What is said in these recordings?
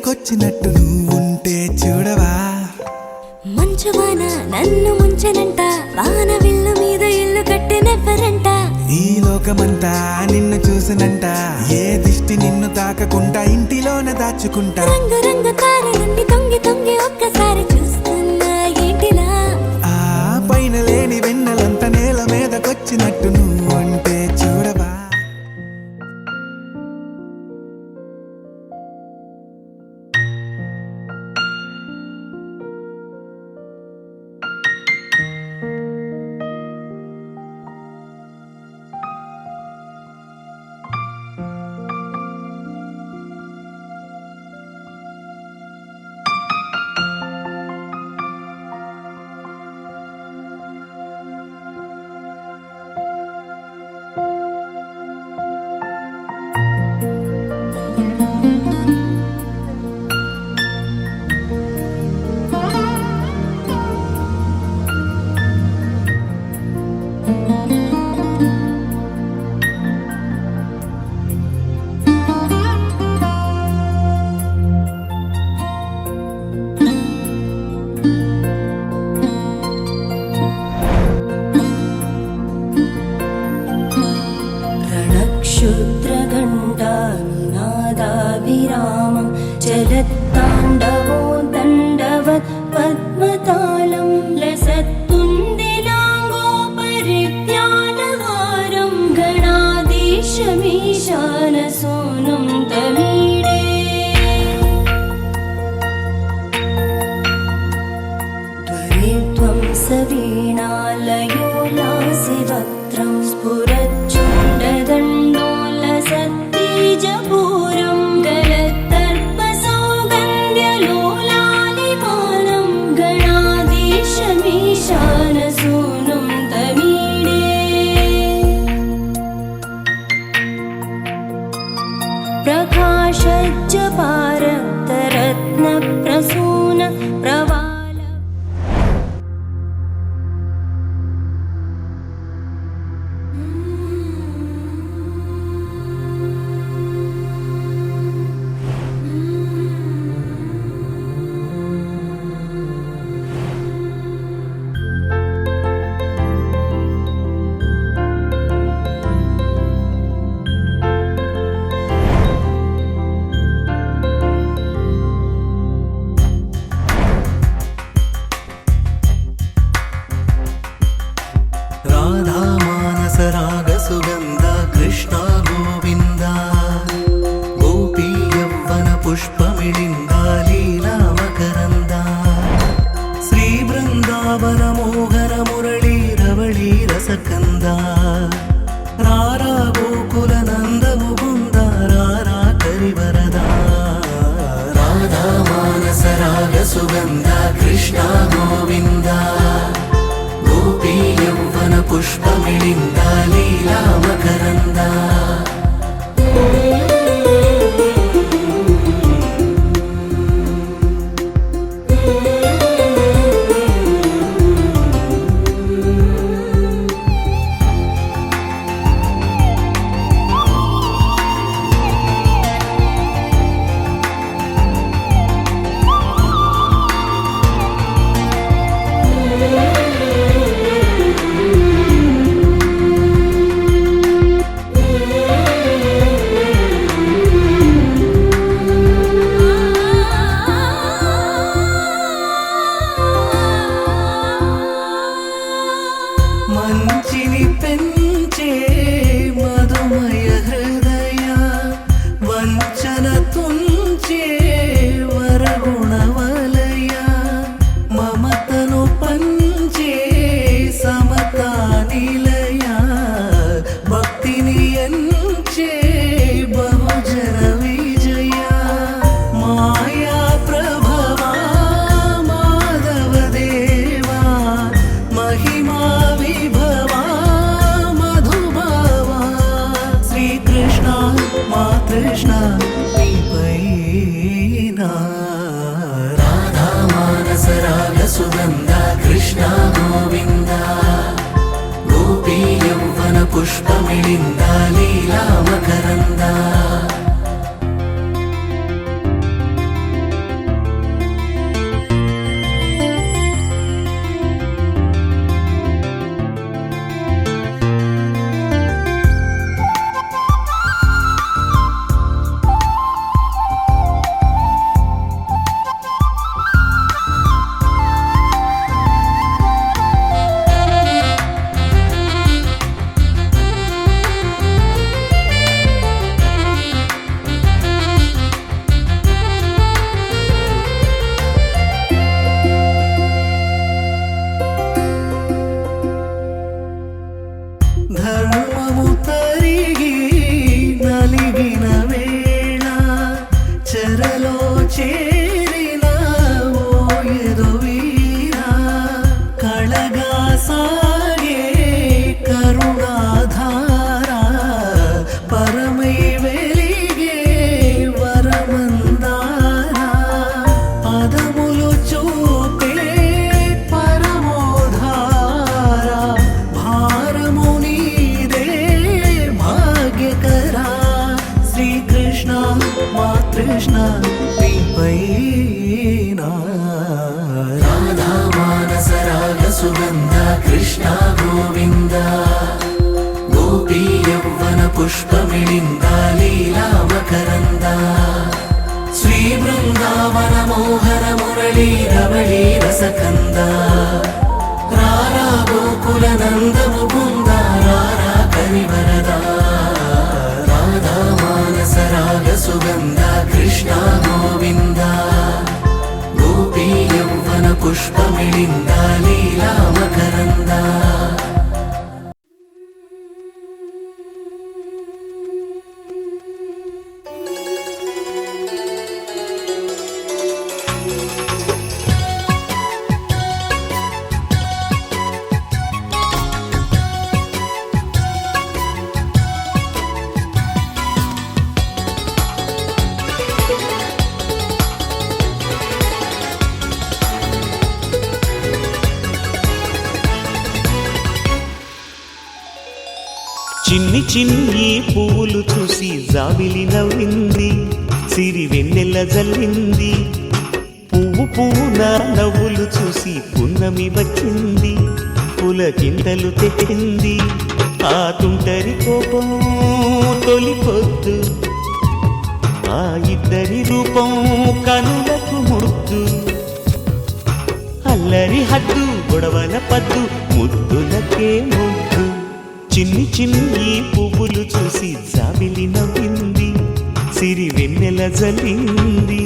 వచ్చినట్టు నువ్వుంటే చూడవా మంచువాన నన్ను ముంచనంట వాన విల్లు మీద ఇల్లు కట్టెనెవ్వరంట ఈ లోకమంతా నిన్ను చూసినంట ఏ దిష్టి నిన్ను తాకకుండా ఇంటిలోన దాచుకుంటా రంగు రంగు తారలన్నీ తొంగి తొంగి ఒక్కసారి చూస్తున్నా ఏంటిలా ఆ పైన లేని వెన్నెలంతా నేల మీదకొచ్చినట్టు నువ్వుంటే చూడవా रणक्षुद्रघण्टानिनादाभिरामं चलत्ताण्डवो दण्डवत् पद्मतालं लसत्तुन्दिलाङ्गोपरित्यानहारं गणाधीशमीशानसूनुं तमीडे त्वरित्वं सवीणालयो लासिवक्त्रं स्फुरच्चण्डदण्डोलसत्तीजपूरं गलत्तर्पसौगन्ध्यलोलालिपानं गणाधीशमीशानसूनुं तमीडे प्रकाशज्जपारक्तरत्नप्रसून प्रवाल రాధా సుగంధ కృష్ణ గోవింద గోపీ యవ్వన పుష్పమిళింద లీలా మకరంద శ్రీ బృందావన మోహన మురళీ రవళీ రసకంద రారా గోకుల నంద ముకుంద రారా కరివరద రాధా మానస రాగ సుగంధ కృష్ణ గోవింద గోపీ యవ్వన పుష్పమిళింద లీలా మకరంద సుగంధ కృష్ణ గోవింద గోపీ యౌవన పుష్పమిళింద లీలా మకరంద ధర్మము తరిగి నలిగిన వేళ చెరలో చేరిన ఓ ఎదువీర కళగా సాగే కరుణాధార పరమై వెలిగే వరమందార పదములు చూపే పరమోధార భారము నీదే భాగ్యకరా శ్రీకృష్ణ మా కృష్ణ నీపైనా రాధా మానస రాగ సుగంధ కృష్ణ గోవింద గోపీ యౌవన పుష్పమిళింద లీలా మకరంద శ్రీ బృందావన మోహన మురళీ రవళీ రసకంద రారా గోకుల నందము బృంద రారా కరివరద రాధా మానస రాగ సుగంధ కృష్ణ గోవింద గోపీ యౌవన పుష్పమిళింద లీలా మకరంద చిన్ని చిన్ని పువ్వులు చూసి జాబిలి నవ్వింది సిరి వెన్నెల జల్లింది పువ్వు పువ్వున నవ్వులు చూసి పున్నమి వచ్చింది పులకింతలు తెచ్చింది ఆ తుంటరి కోపం తొలి పొద్దు ఆ ఇద్దరి రూపం కనులకు ముద్దు అల్లరి హద్దు గొడవల పద్దు ముద్దులకే ముద్దు చిన్ని చిన్ని పువ్వులు చూసి జాబిలి నవ్వింది సిరి వెన్నెల జల్లింది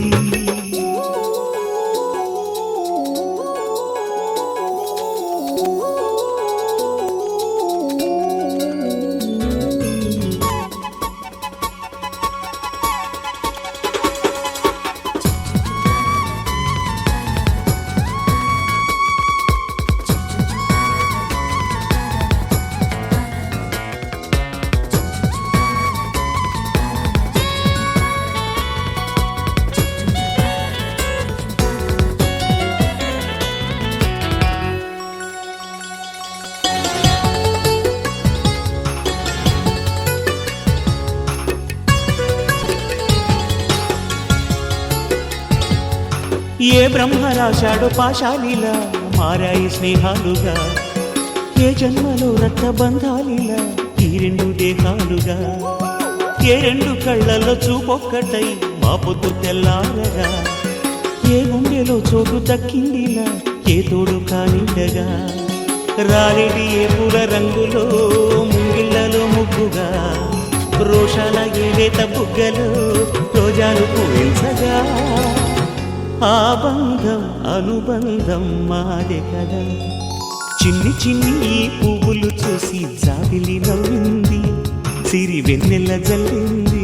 ఏ బ్రహ్మ రాశాడో పాశాలిలా మారాయి స్నేహాలుగా ఏ జన్మలో రక్త బంధాలిలా ఈ రెండు దేహాలుగా ఏ రెండు కళ్ళల్లో చూపొక్కటై మా పొద్దు తెల్లారగా ఏ గుండెలో చోటు దక్కిందిలా ఏ తోడు కానిండగా రాలేటి ఏ పూల రంగులో ముంగిళ్ళలో ముగ్గుగా రోషాల ఏలేత బుగ్గలో రోజాలు పూయించగా ఆ బంధం అనుబంధం మాదే కదా చిన్ని చిన్ని ఈ పువ్వులు చూసి జాబిలి నవ్వింది సిరి వెన్నెల జల్లింది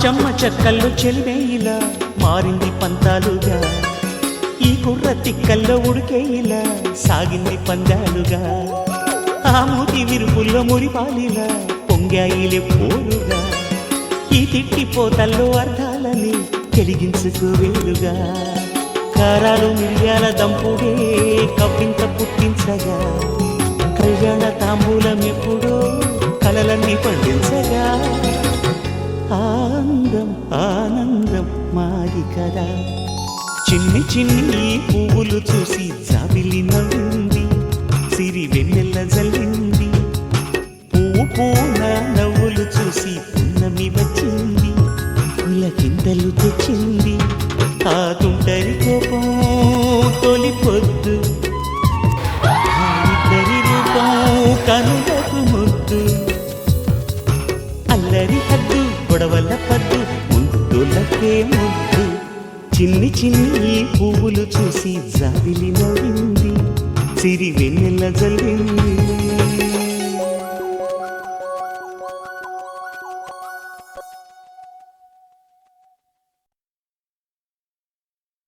చెమ్మ చెక్కల్లో చెలిమేయిలా మారింది పంతాలుగా, ఈ కుర్ర తిక్కల్లో ఉడికేయిలా సాగింది పందాలుగా, ఆ మూతి విరుపుల్లో మురిపాలిలా పొంగాయిలే పోరుగా, ఈ తిట్టిపోతల్లో అర్థాలని తెలిగించుకోవేలుగా, కారాలు మిరియాల దంపుడే కవ్వింత పుట్టించగా, కళ్యాణ తాంబూలం ఎప్పుడో కలలన్నీ పండించగా, ఆనందం ఆనందం మాది కదా. చిన్ని చిన్ని పువ్వులు చూసి జాబిలి నవ్వింది, సిరి వెన్నెల్ల జల్లింది, పువ్వు పూన నవ్వులు చూసి పున్నమి వచ్చింది, పులకింతలు తెచ్చింది, ఆ తుంటరి కోపం తొలి పొద్దు, ఆ ఇద్దరి రూపం కనులకు ముద్దు, అల్లరి హద్దు గొడవల పద్దు ముద్దులకే ముద్దు, చిన్ని చిన్ని పువ్వులు చూసి జాబిలి నవ్వింది, సిరి వెన్నెల జల్లింది.